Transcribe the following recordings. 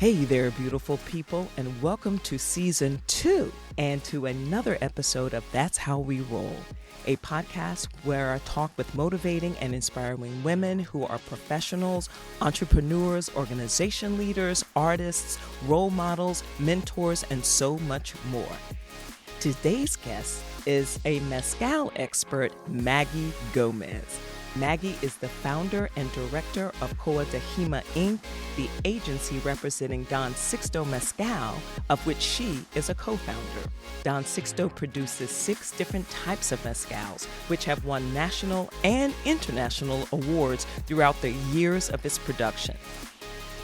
Hey there, beautiful people, and welcome to Season 2 and to another episode of That's How We Roll, a podcast where I talk with motivating and inspiring women who are professionals, entrepreneurs, organization leaders, artists, role models, mentors, and so much more. Today's guest is a mezcal expert, Maggy Gomez. Maggy is the founder and director of Coa de Jima Inc., the agency representing Don Sixto Mezcal, of which she is a co-founder. Don Sixto produces 6 different types of mezcals, which have won national and international awards throughout the years of its production.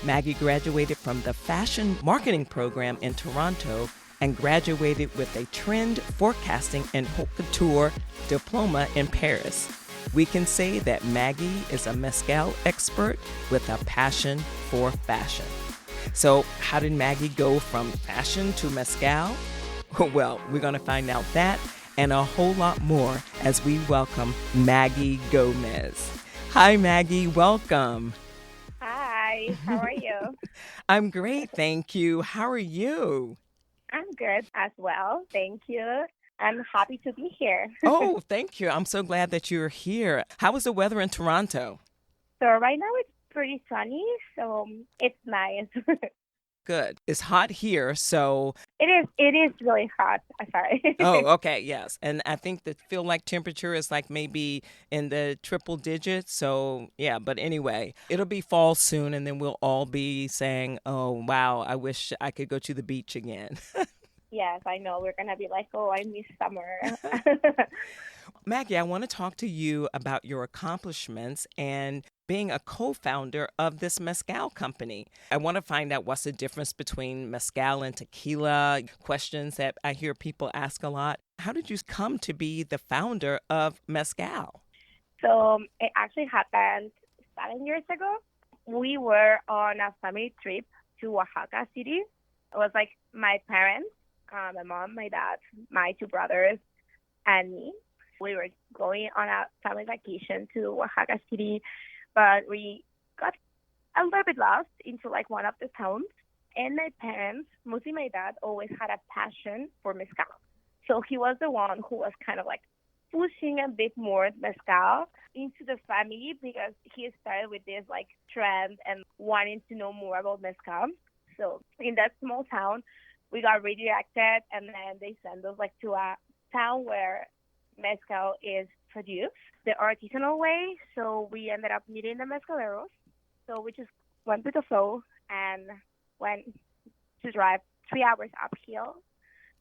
Maggy graduated from the fashion marketing program in Toronto and graduated with a trend forecasting and haute couture diploma in Paris. We can say that Maggy is a mezcal expert with a passion for fashion. So how did Maggy go from fashion to mezcal? Well, we're going to find out that and a whole lot more as we welcome Maggy Gomez. Hi, Maggy. Welcome. Hi, how are you? I'm great, thank you. How are you? I'm good as well, thank you. I'm happy to be here. Oh, thank you. I'm so glad that you're here. How is the weather in Toronto? So right now it's pretty sunny, so it's nice. Good. It's hot here, so... It is really hot. Sorry. Oh, okay, yes. And I think the feel like temperature is like maybe in the triple digits. So, yeah, but anyway, it'll be fall soon and then we'll all be saying, oh, wow, I wish I could go to the beach again. Yes, I know. We're going to be like, oh, I miss summer. Maggy, I want to talk to you about your accomplishments and being a co-founder of this mezcal company. I want to find out what's the difference between mezcal and tequila, questions that I hear people ask a lot. How did you come to be the founder of mezcal? So it actually happened 7 years ago. We were on a family trip to Oaxaca city. It was like my parents, my mom, my dad, my 2 brothers, and me. We were going on a family vacation to Oaxaca city, but we got a little bit lost into like one of the towns. And my parents, mostly my dad, always had a passion for mezcal. So he was the one who was kind of like pushing a bit more mezcal into the family because he started with this like trend and wanting to know more about mezcal. So in that small town, we got redirected, and then they sent us like to a town where mezcal is produced the artisanal way. So we ended up meeting the Mezcaleros. So we just went with the flow and went to drive 3 hours uphill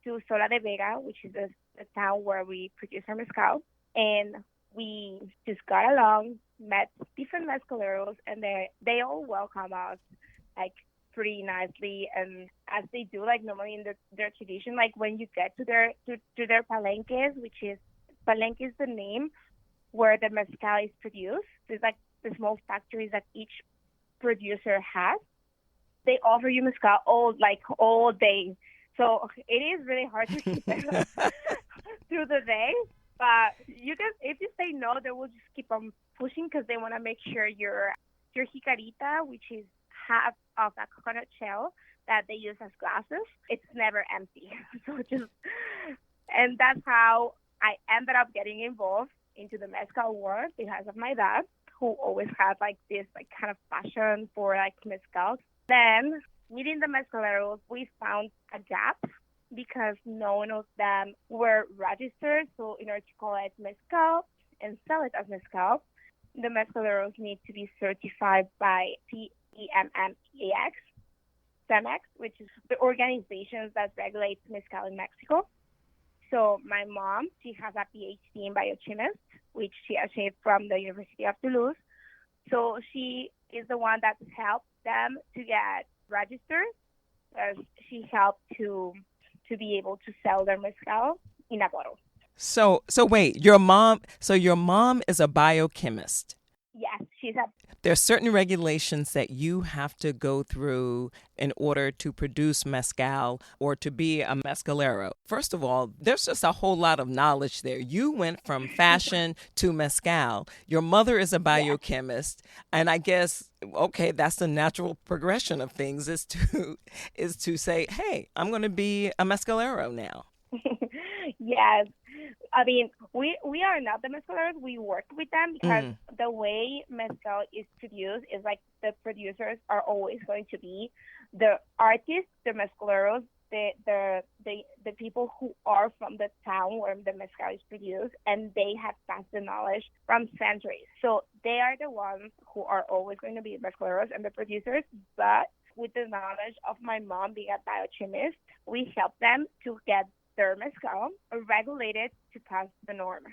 to Sola de Vega, which is the town where we produce our mezcal. And we just got along, met different Mezcaleros, and they all welcome us like pretty nicely, and as they do like normally in their tradition, like when you get to their palenques, which is palenque is the name where the mezcal is produced. There's like the small factories that each producer has. They offer you mezcal all day, so it is really hard to keep it through the day. But you can, if you say no, they will just keep on pushing because they want to make sure your jicarita, which is half of a coconut shell that they use as glasses, it's never empty. And that's how I ended up getting involved into the mezcal world because of my dad, who always had like this like kind of passion for like mezcal. Then meeting the Mezcaleros, we found a gap because none of them were registered. So in order to call it mezcal and sell it as mezcal, the Mezcaleros need to be certified by CEMEX, which is the organization that regulates mezcal in Mexico. So my mom, she has a PhD in biochemist, which she achieved from the University of Toulouse. So she is the one that helped them to get registered. She helped to be able to sell their mezcal in a bottle. So wait, your mom is a biochemist. Yes, she's a There's certain regulations that you have to go through in order to produce mezcal or to be a mezcalero. First of all, there's just a whole lot of knowledge there. You went from fashion to mezcal. Your mother is a Yeah. biochemist, and I guess okay, that's the natural progression of things is to say, "Hey, I'm going to be a mezcalero now." Yes. I mean, we are not the mezcaleros. We work with them because Mm. the way mezcal is produced is like the producers are always going to be the artists, the mezcaleros, the people who are from the town where the mezcal is produced, and they have passed the knowledge from centuries. So they are the ones who are always going to be the mezcaleros and the producers. But with the knowledge of my mom being a biochemist, we help them to get their mezcal regulated to pass the norm.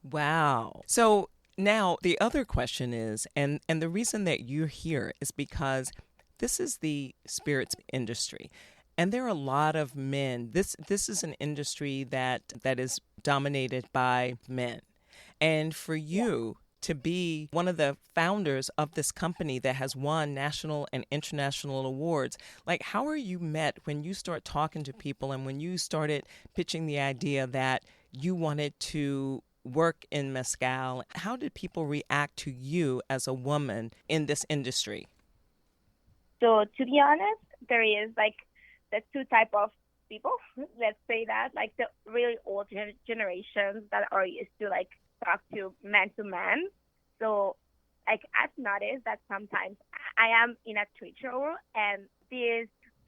Wow. So now the other question is, and the reason that you're here is because this is the spirits industry. And there are a lot of men. This is an industry that is dominated by men. And for you to be one of the founders of this company that has won national and international awards, like how are you met when you start talking to people and when you started pitching the idea that you wanted to work in mezcal? How did people react to you as a woman in this industry? So to be honest, there is like the two type of people. Let's say that like the really old generations that are used to like talk to man. So like I've noticed that sometimes I am in a trade show and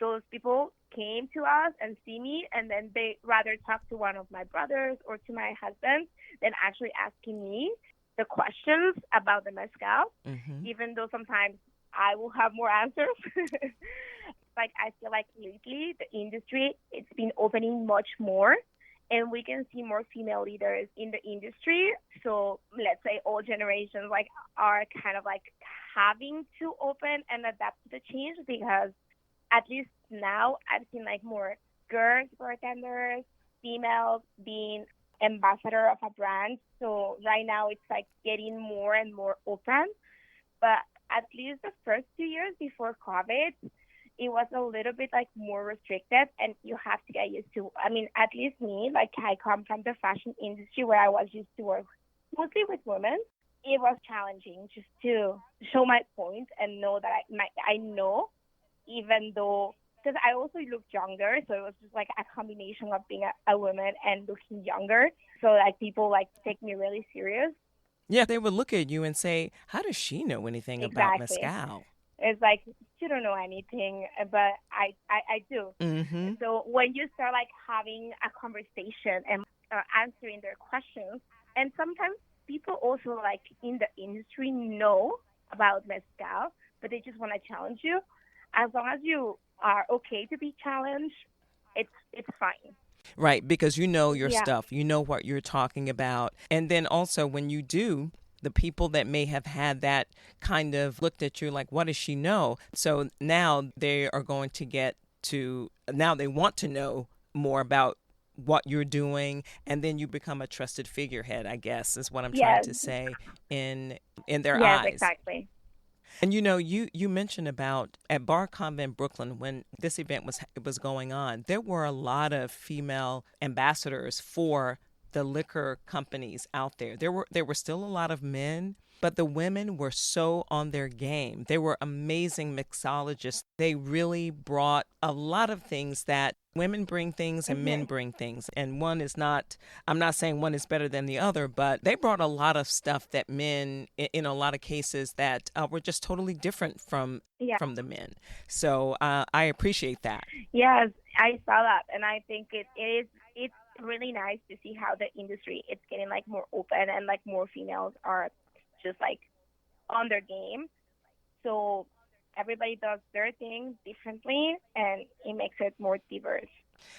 those people came to us and see me and then they rather talk to one of my brothers or to my husband than actually asking me the questions about the mezcal, Mm-hmm. even though sometimes I will have more answers. Like I feel like lately the industry it's been opening much more and we can see more female leaders in the industry. So let's say all generations like are kind of like having to open and adapt to the change because at least now I've seen like more girls bartenders, females being ambassador of a brand. So right now it's like getting more and more open. But at least the first 2 years before COVID, it was a little bit like more restricted and you have to get used to, I mean, at least me, like I come from the fashion industry where I was used to work mostly with women. It was challenging just to show my point and know that I know, even though, because I also look younger, so it was just like a combination of being a woman and looking younger. So like people like take me really serious. Yeah, they would look at you and say, "How does she know anything about Exactly. mezcal?" It's like you don't know anything, but I do. Mm-hmm. So when you start like having a conversation and answering their questions, and sometimes people also like in the industry know about mezcal, but they just want to challenge you. As long as you are okay to be challenged, it's fine. Right, because you know your Yeah. stuff, you know what you're talking about. And then also when you do, the people that may have had that kind of looked at you like, what does she know? So now they are going to now they want to know more about what you're doing, and then you become a trusted figurehead, I guess, is what I'm trying Yes. to say in their Yes. eyes. Exactly. And you mentioned about at Bar Convent Brooklyn when this event was going on, there were a lot of female ambassadors for the liquor companies out there. There were still a lot of men, but the women were so on their game. They were amazing mixologists. They really brought a lot of things that women bring things and men Hmm. bring things. And one is not, I'm not saying one is better than the other, but they brought a lot of stuff that men, in a lot of cases, that were just totally different Yeah. from the men. So I appreciate that. Yes, I saw that, and I think it's really nice to see how the industry it's getting like more open and like more females are just like on their game. So everybody does their thing differently, and it makes it more diverse.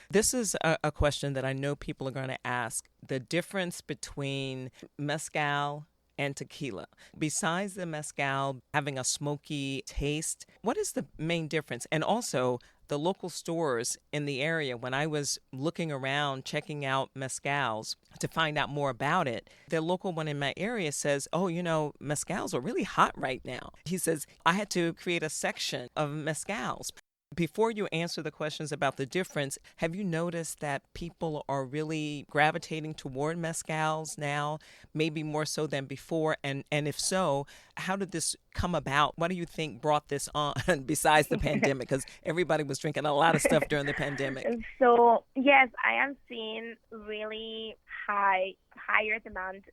This is a question that I know people are going to ask. The difference between mezcal and tequila. Besides the mezcal having a smoky taste, what is the main difference? And also, the local stores in the area, when I was looking around checking out mezcals to find out more about it, the local one in my area says, oh, mezcals are really hot right now. He says, I had to create a section of mezcals. Before you answer the questions about the difference, have you noticed that people are really gravitating toward mezcals now, maybe more so than before? And if so, how did this come about? What do you think brought this on besides the pandemic? Because everybody was drinking a lot of stuff during the pandemic. So, yes, I am seeing really higher demand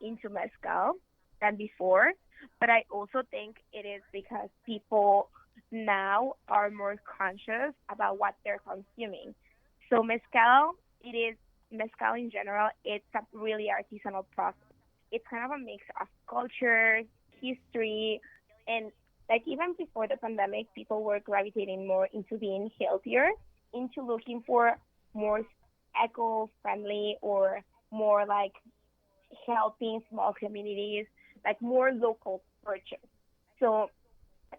into mezcal than before. But I also think it is because people now are more conscious about what they're consuming. So mezcal in general, it's a really artisanal process. It's kind of a mix of culture, history, and like even before the pandemic, people were gravitating more into being healthier, into looking for more eco-friendly or more like helping small communities, like more local purchase. So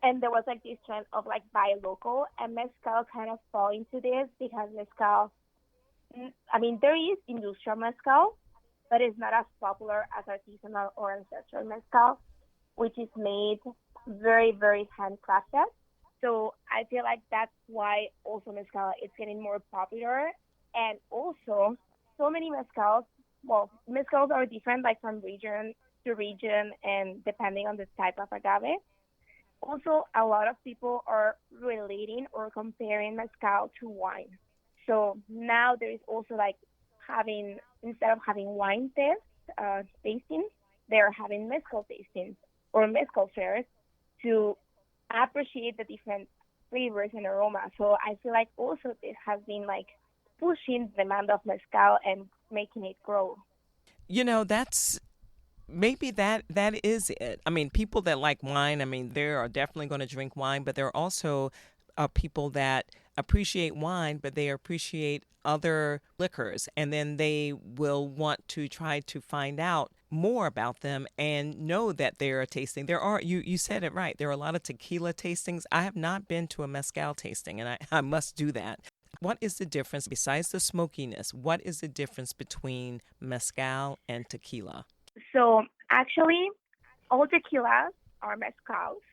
and there was like this trend of like buy local, and mezcal kind of fall into this because mezcal, I mean, there is industrial mezcal, but it's not as popular as artisanal or ancestral mezcal, which is made very, very handcrafted. So I feel like that's why also mezcal is getting more popular. And also, so many mezcals, well, mezcals are different like from region to region and depending on the type of agave. Also, a lot of people are relating or comparing mezcal to wine. So now there is also like instead of having wine tastings, they're having mezcal tastings or mezcal fairs to appreciate the different flavors and aromas. So I feel like also this has been like pushing the demand of mezcal and making it grow. That's maybe that is it. I mean, people that like wine, I mean, they are definitely going to drink wine, but there are also people that appreciate wine, but they appreciate other liquors, and then they will want to try to find out more about them and know that they are tasting. There are, you said it right, there are a lot of tequila tastings. I have not been to a mezcal tasting, and I must do that. What is the difference, besides the smokiness, what is the difference between mezcal and tequila? So actually, all tequilas are mezcals,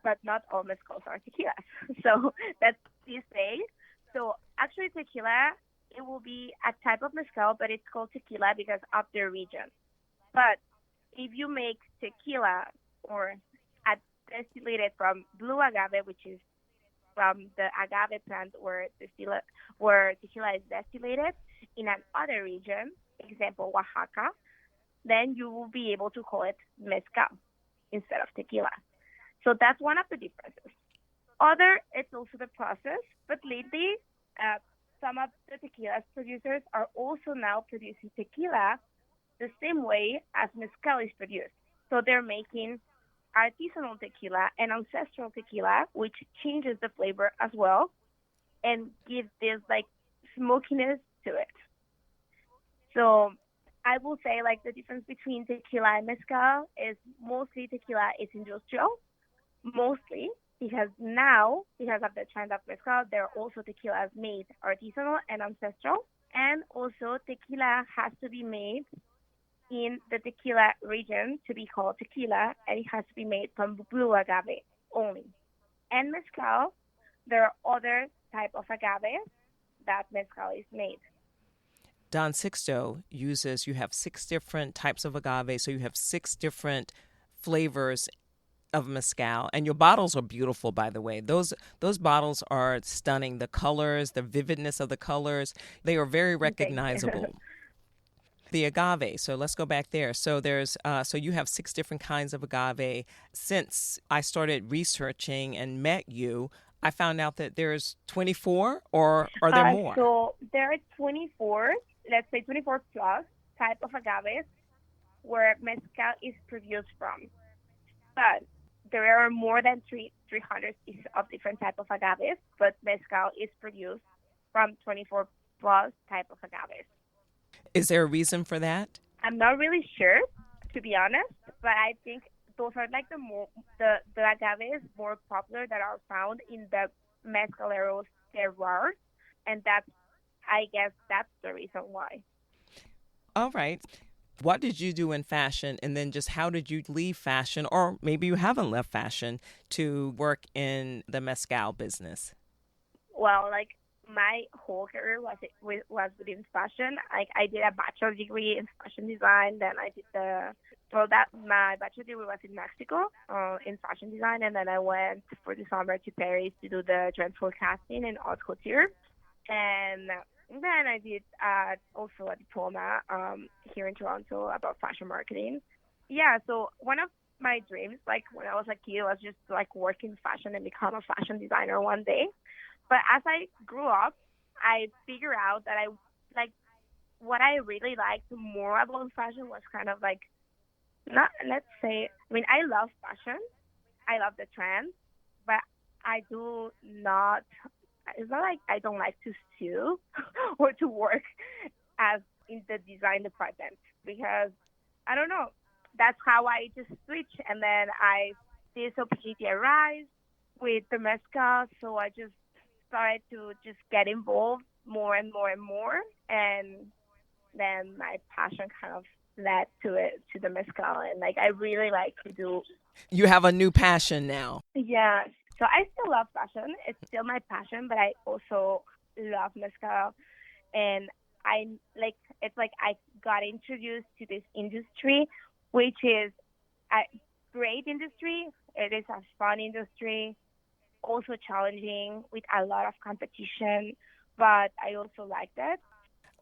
but not all mezcals are tequilas. So that's this way. So actually, tequila, it will be a type of mezcal, but it's called tequila because of the region. But if you make tequila or distillated from blue agave, which is from the agave plant where tequila is distillated in another region, example Oaxaca, then you will be able to call it mezcal instead of tequila. So that's one of the differences. It's also the process, but lately, some of the tequila producers are also now producing tequila the same way as mezcal is produced. So they're making artisanal tequila and ancestral tequila, which changes the flavor as well and gives this like smokiness to it. So I will say like the difference between tequila and mezcal is mostly tequila is industrial, mostly because now, because of the trend of mezcal, there are also tequilas made artisanal and ancestral. And also tequila has to be made in the tequila region to be called tequila, and it has to be made from blue agave only. And mezcal, there are other type of agave that mezcal is made. Don Sixto you have 6 different types of agave, so you have 6 different flavors of mezcal, and your bottles are beautiful, by the way. Those bottles are stunning. The colors, the vividness of the colors, they are very recognizable. The agave, so let's go back there. So so you have 6 different kinds of agave. Since I started researching and met you, I found out that there's 24, or are there more? So there are 24, let's say 24 plus type of agaves where mezcal is produced from. But there are more than 300 species of different type of agaves, but mezcal is produced from 24 plus type of agaves. Is there a reason for that? I'm not really sure, to be honest. But I think those are like the agaves more popular that are found in the Mezcaleros terroir, and I guess that's the reason why. All right. What did you do in fashion? And then just how did you leave fashion, or maybe you haven't left fashion, to work in the mezcal business? Well, like my whole career was within fashion. I did a bachelor degree in fashion design. Then I did that my bachelor degree was in Mexico, in fashion design, and then I went for the summer to Paris to do the trend forecasting in haute couture, and then I did also a diploma here in Toronto about fashion marketing. Yeah, so one of my dreams, like when I was a kid, was just to like work in fashion and become a fashion designer one day. But as I grew up, I figured out that I like what I really liked more about fashion was kind of like not, let's say, I mean, I love fashion, I love the trends, but I do not. It's not like I don't like to sew or to work as in the design department because I don't know. That's how I just switch, and then this opportunity arise with the mezcal, so I just started to just get involved more and more and more, and then my passion kind of led to the mezcal, and like I really like to do. You have a new passion now. Yeah, so I still love fashion. It's still my passion, but I also love mezcal, and I like it's like I got introduced to this industry, which is a great industry. It is a fun industry, also challenging with a lot of competition, but I also like that.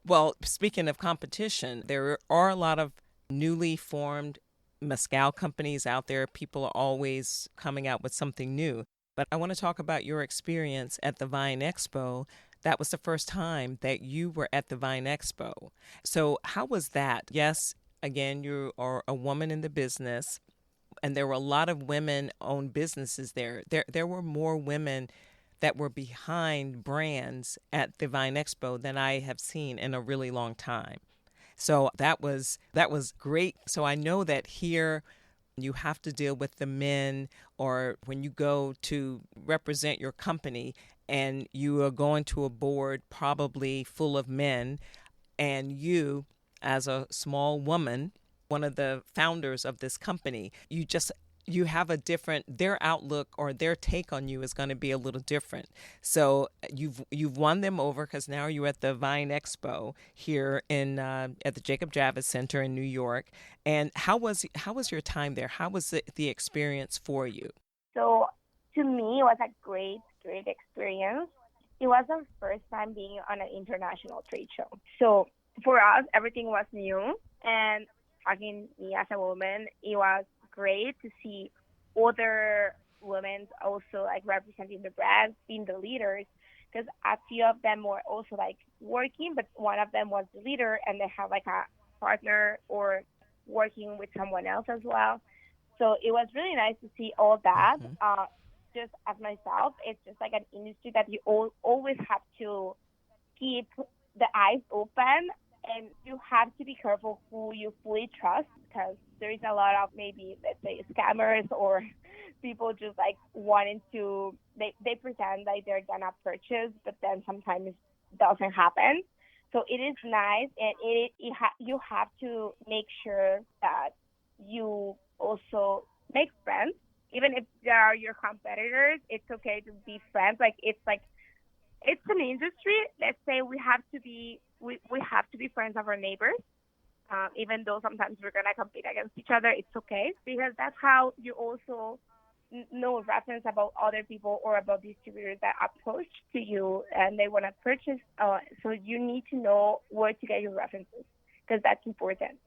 Well, speaking of competition, there are a lot of newly formed mezcal companies out there. People are always coming out with something new. But I want to talk about your experience at the Vine Expo. That was the first time that you were at the Vine Expo. So, how was that? Yes, again, you are a woman in the business, and there were a lot of women-owned businesses there. There were more women that were behind brands at the Vine Expo than I have seen in a really long time. So that was great. So I know that here you have to deal with the men, or when you go to represent your company and you are going to a board probably full of men, and you, as a small woman, one of the founders of this company, you have a different, their outlook or their take on you is going to be a little different. So you've won them over because now you're at the Vine Expo here in at the Jacob Javits Center in New York. And how was your time there? How was the experience for you? So to me, it was a great experience. It was our first time being on an international trade show. So for us, everything was new. And talking me as a woman, it was great to see other women also like representing the brands, being the leaders, because a few of them were also like working, but one of them was the leader, and they have like a partner or working with someone else as well. So it was really nice to see all that. Hmm. Just as myself, it's just like an industry that you always have to keep the eyes open, and you have to be careful who you fully trust because there is a lot of maybe, let's say, scammers or people just like wanting to, they pretend like they're gonna purchase, but then sometimes it doesn't happen. So it is nice, and you have to make sure that you also make friends. Even if they are your competitors, it's okay to be friends. Like it's an industry. Let's say we have to be friends of our neighbors. Even though sometimes we're gonna compete against each other, it's okay because that's how you also know reference about other people or about distributors that approach to you and they want to purchase. So you need to know where to get your references because that's important.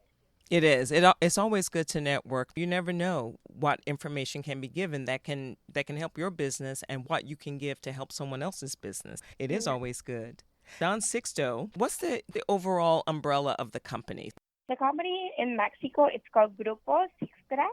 It is. It's always good to network. You never know what information can be given that can help your business and what you can give to help someone else's business. It is Yeah. always good. Don Sixto, what's the overall umbrella of the company? The company in Mexico, it's called Grupo Sixtra.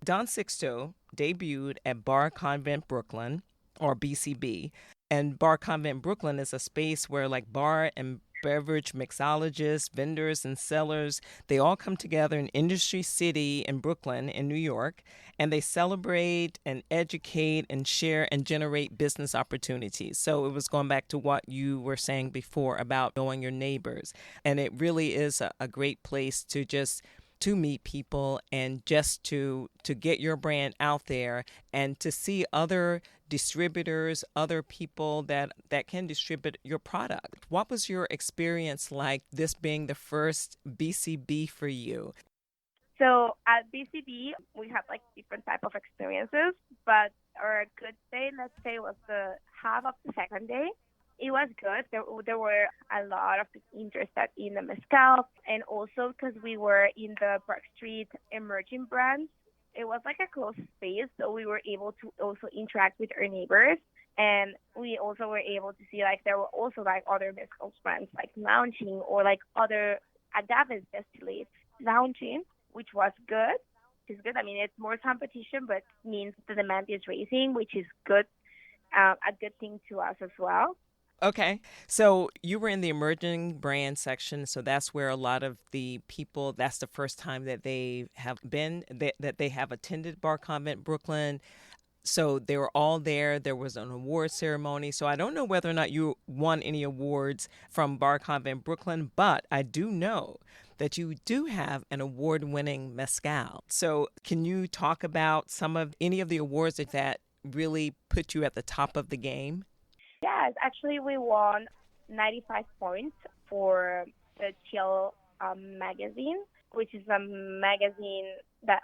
Don Sixto debuted at Bar Convent Brooklyn, or BCB. And Bar Convent Brooklyn is a space where like bar and beverage mixologists, vendors, and sellers. They all come together in Industry City in Brooklyn, in New York, and they celebrate and educate and share and generate business opportunities. So it was going back to what you were saying before about knowing your neighbors. And it really is a great place to just to meet people and just to get your brand out there and to see other distributors, other people that can distribute your product. What was your experience like, this being the first BCB for you? So at BCB, we had like different type of experiences, but our good day, let's say, was the half of the second day. It was good. There were a lot of people interested in the mezcal, and also because we were in the Park Street emerging brands, it was like a closed space, so we were able to also interact with our neighbors, and we also were able to see like there were also like other mezcal brands like launching or like other agave distillates launching, which was good. It's good. I mean, it's more competition, but means the demand is raising, which is good, a good thing to us as well. Okay. So you were in the emerging brand section. So that's where a lot of the people, that's the first time that they have been, that they have attended Bar Convent Brooklyn. So they were all there. There was an award ceremony. So I don't know whether or not you won any awards from Bar Convent Brooklyn, but I do know that you do have an award-winning mezcal. So can you talk about any of the awards that really put you at the top of the game? Yes, actually, we won 95 points for the Chill magazine, which is a magazine that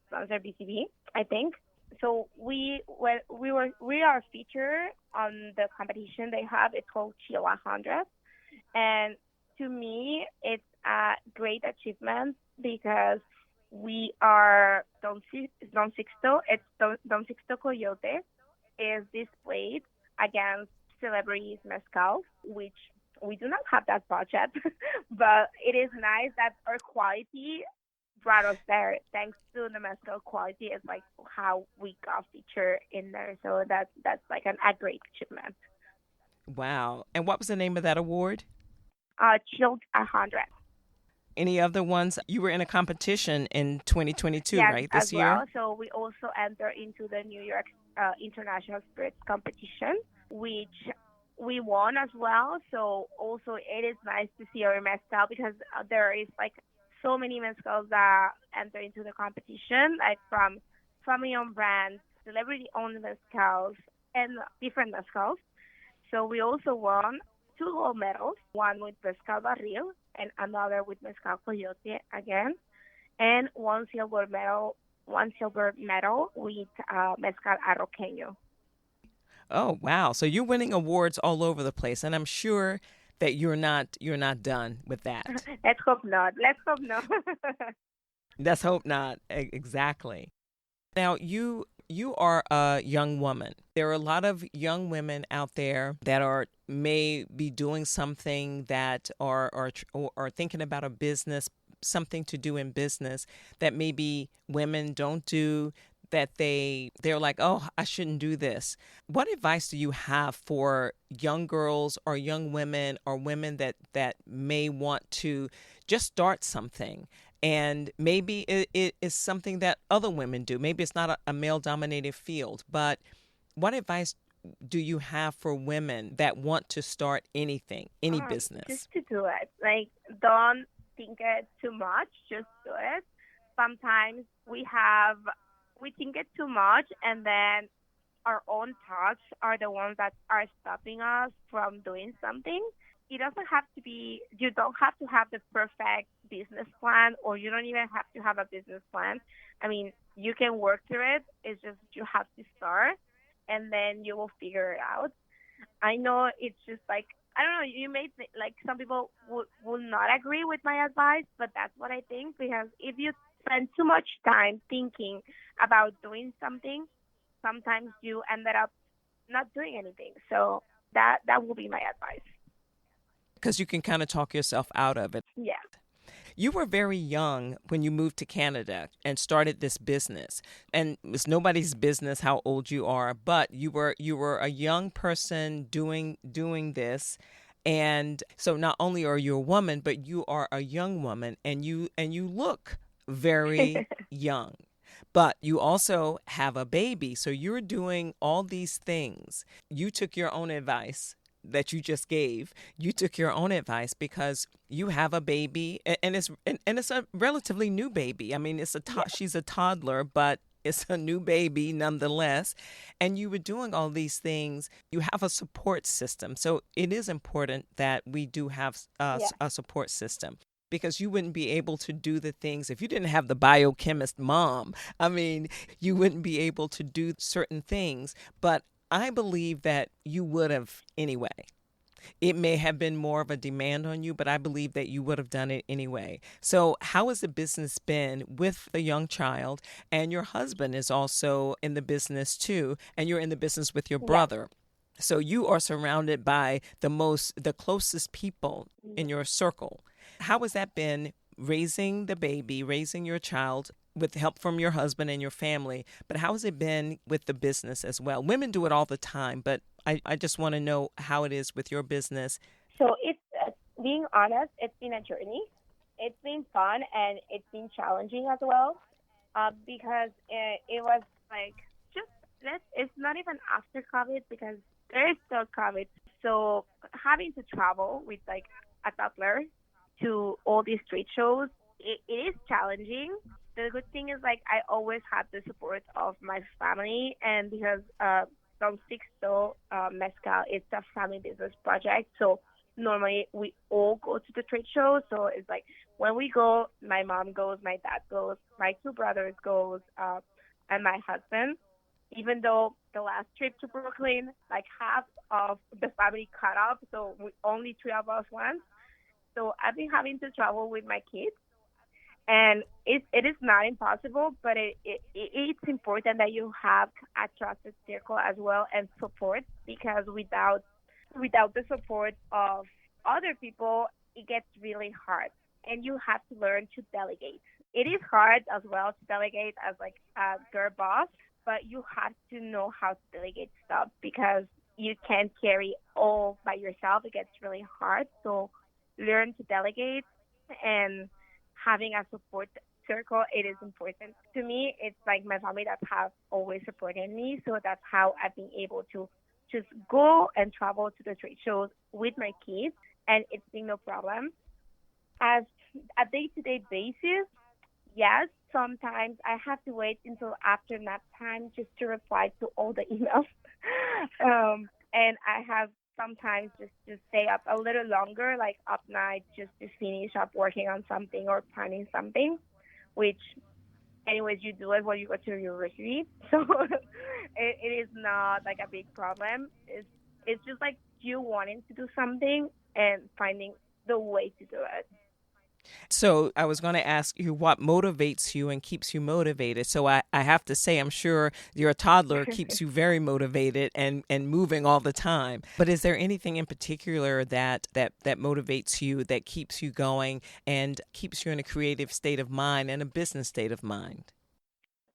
sponsors BCB, I think. So we are featured on the competition they have. It's called Chill 100, and to me, it's a great achievement because we are Don Sixto. It's Don Sixto Coyote is displayed against celebrities mezcal, which we do not have that budget, but it is nice that our quality brought us there. Thanks to the mezcal quality is like how we got featured in there. So that's like a great achievement. Wow. And what was the name of that award? Chilled 100. Any other ones? You were in a competition in 2022, yes, right? As This year? well. So we also entered into the New York International Spirits Competition, which we won as well. So also it is nice to see our mezcal because there is like so many mezcals that enter into the competition, like from family-owned brands, celebrity-owned mezcals, and different mezcals. So we also won 2 gold medals, one with Mezcal Barril and another with Mezcal Coyote again, and one silver medal with Mezcal Arroqueño. Oh, wow. So you're winning awards all over the place, and I'm sure that you're not done with that. Let's hope not. Let's hope not. Exactly. Now, you are a young woman. There are a lot of young women out there that may be doing something that are thinking about a business, something to do in business that maybe women don't do, that they're like, oh, I shouldn't do this. What advice do you have for young girls or young women or women that may want to just start something? And maybe it is something that other women do. Maybe it's not a male-dominated field, but what advice do you have for women that want to start anything, any business? Just to do it. Like, don't think it too much. Just do it. Sometimes we think it too much, and then our own thoughts are the ones that are stopping us from doing something. It doesn't have to be, you don't have to have the perfect business plan, or you don't even have to have a business plan. I mean, you can work through it. It's just you have to start, and then you will figure it out. I know it's just like, I don't know, you may like some people will not agree with my advice, but that's what I think, because if you spend too much time thinking about doing something, sometimes you ended up not doing anything. So that will be my advice. Because you can kind of talk yourself out of it. Yeah. You were very young when you moved to Canada and started this business. And it's nobody's business how old you are, but you were a young person doing this. And so not only are you a woman, but you are a young woman, and you look very young. But you also have a baby. So you're doing all these things. You took your own advice that you just gave. You took your own advice because you have a baby, and it's a relatively new baby. I mean, she's a toddler, but it's a new baby nonetheless. And you were doing all these things. You have a support system. So it is important that we do have a support system, because you wouldn't be able to do the things if you didn't have the biochemist mom. I mean, you wouldn't be able to do certain things. But I believe that you would have anyway. It may have been more of a demand on you, but I believe that you would have done it anyway. So how has the business been with a young child? And your husband is also in the business too, and you're in the business with your brother. So you are surrounded by the closest people in your circle. How has that been, raising the baby, raising your child with help from your husband and your family? But how has it been with the business as well? Women do it all the time, but I just want to know how it is with your business. So it's, being honest, it's been a journey. It's been fun and it's been challenging as well, because it was like it's not even after COVID, because there is still COVID. So having to travel with like a toddler to all these trade shows, it is challenging. The good thing is, like, I always had the support of my family, and because Don Sixto Mezcal, it's a family business project, so normally we all go to the trade show. So it's like when we go, my mom goes, my dad goes, my two brothers goes, and my husband. Even though the last trip to Brooklyn, like half of the family cut off, so only three of us went. So I've been having to travel with my kids, and it is not impossible, but it's important that you have a trusted circle as well and support, because without the support of other people, it gets really hard, and you have to learn to delegate. It is hard as well to delegate as like a girl boss, but you have to know how to delegate stuff, because you can't carry all by yourself. It gets really hard. So learn to delegate, and having a support circle, it is important. To me, it's like my family that have always supported me. So that's how I've been able to just go and travel to the trade shows with my kids, and it's been no problem. As a day-to-day basis, yes, sometimes I have to wait until after nap time just to reply to all the emails. And I have sometimes just to stay up a little longer, like up night, just to finish up working on something or planning something, which anyways you do it when you go to university. So it is not like a big problem. It's just like you wanting to do something and finding the way to do it. So I was going to ask you what motivates you and keeps you motivated. So I have to say, I'm sure your toddler keeps you very motivated and moving all the time. But is there anything in particular that motivates you, that keeps you going and keeps you in a creative state of mind and a business state of mind?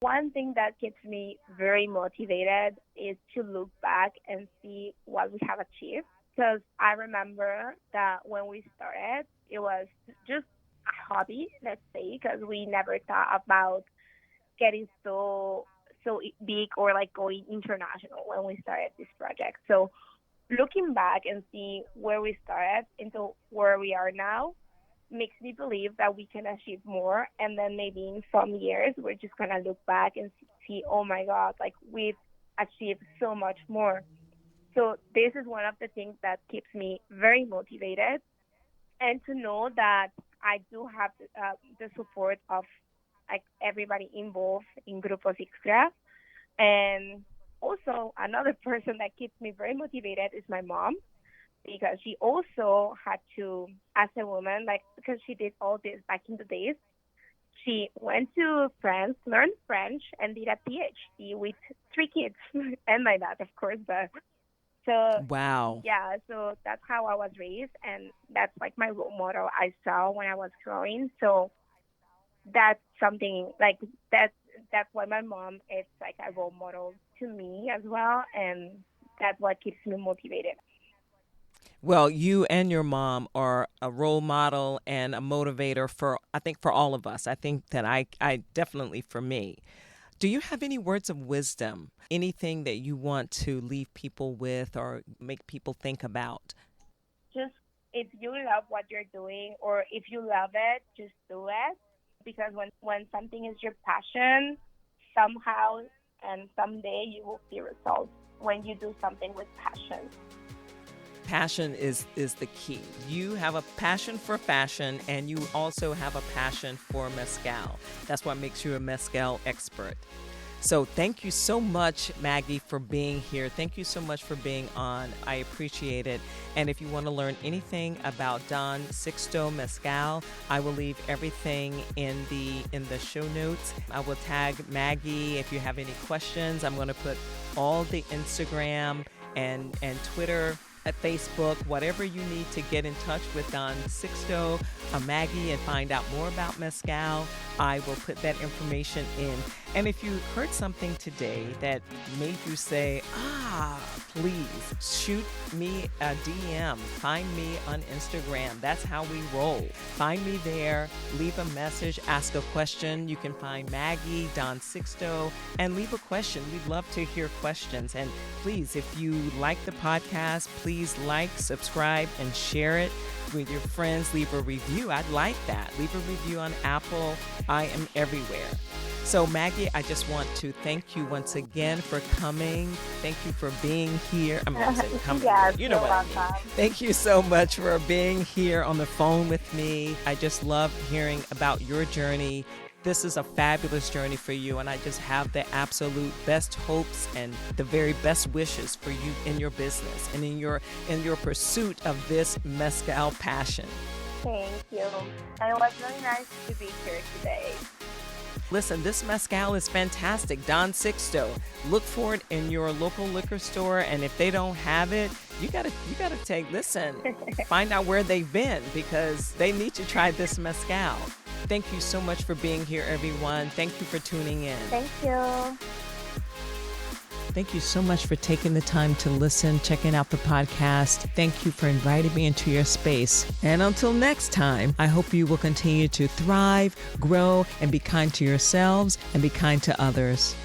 One thing that keeps me very motivated is to look back and see what we have achieved. Because I remember that when we started, it was just a hobby, let's say, because we never thought about getting so big or like going international when we started this project. So looking back and see where we started into where we are now makes me believe that we can achieve more. And then maybe in some years, we're just going to look back and see, oh my God, like we've achieved so much more. So this is one of the things that keeps me very motivated, and to know that I do have the support of like everybody involved in Grupo Sixtra. And also another person that keeps me very motivated is my mom, because she also had to, as a woman, like because she did all this back in the days, she went to France, learned French, and did a PhD with three kids, and my dad, of course. But so Wow. yeah, so that's how I was raised, and that's like my role model I saw when I was growing. So that's something like that's why my mom is like a role model to me as well, and that's what keeps me motivated. Well, you and your mom are a role model and a motivator for, I think, for all of us. I think that I definitely for me. Do you have any words of wisdom? Anything that you want to leave people with or make people think about? Just if you love what you're doing or if you love it, just do it. Because when something is your passion, somehow and someday you will see results when you do something with passion. Passion is the key. You have a passion for fashion and you also have a passion for mezcal. That's what makes you a mezcal expert. So thank you so much, Maggy, for being here. Thank you so much for being on. I appreciate it. And if you want to learn anything about Don Sixto Mezcal, I will leave everything in the show notes. I will tag Maggy if you have any questions. I'm going to put all the Instagram and Twitter, at Facebook, whatever you need to get in touch with Don Sixto, Maggy, and find out more about mezcal, I will put that information in. And if you heard something today that made you say, please shoot me a DM. Find me on Instagram. That's how we roll. Find me there. Leave a message. Ask a question. You can find Maggy, Don Sixto, and leave a question. We'd love to hear questions. And please, if you like the podcast, please like, subscribe, and share it with your friends. Leave a review. I'd like that. Leave a review on Apple. I am everywhere. So, Maggy, I just want to thank you once again for coming. Thank you for being here. I'm going to say coming. Yes, you know what I mean. Thank you so much for being here on the phone with me. I just love hearing about your journey. This is a fabulous journey for you, and I just have the absolute best hopes and the very best wishes for you in your business and in your pursuit of this mezcal passion. Thank you. And it was really nice to be here today. Listen, this mezcal is fantastic. Don Sixto. Look for it in your local liquor store, and if they don't have it, you gotta find out where they've been because they need to try this mezcal. Thank you so much for being here, everyone. Thank you for tuning in. Thank you. Thank you so much for taking the time to listen, checking out the podcast. Thank you for inviting me into your space. And until next time, I hope you will continue to thrive, grow, and be kind to yourselves and be kind to others.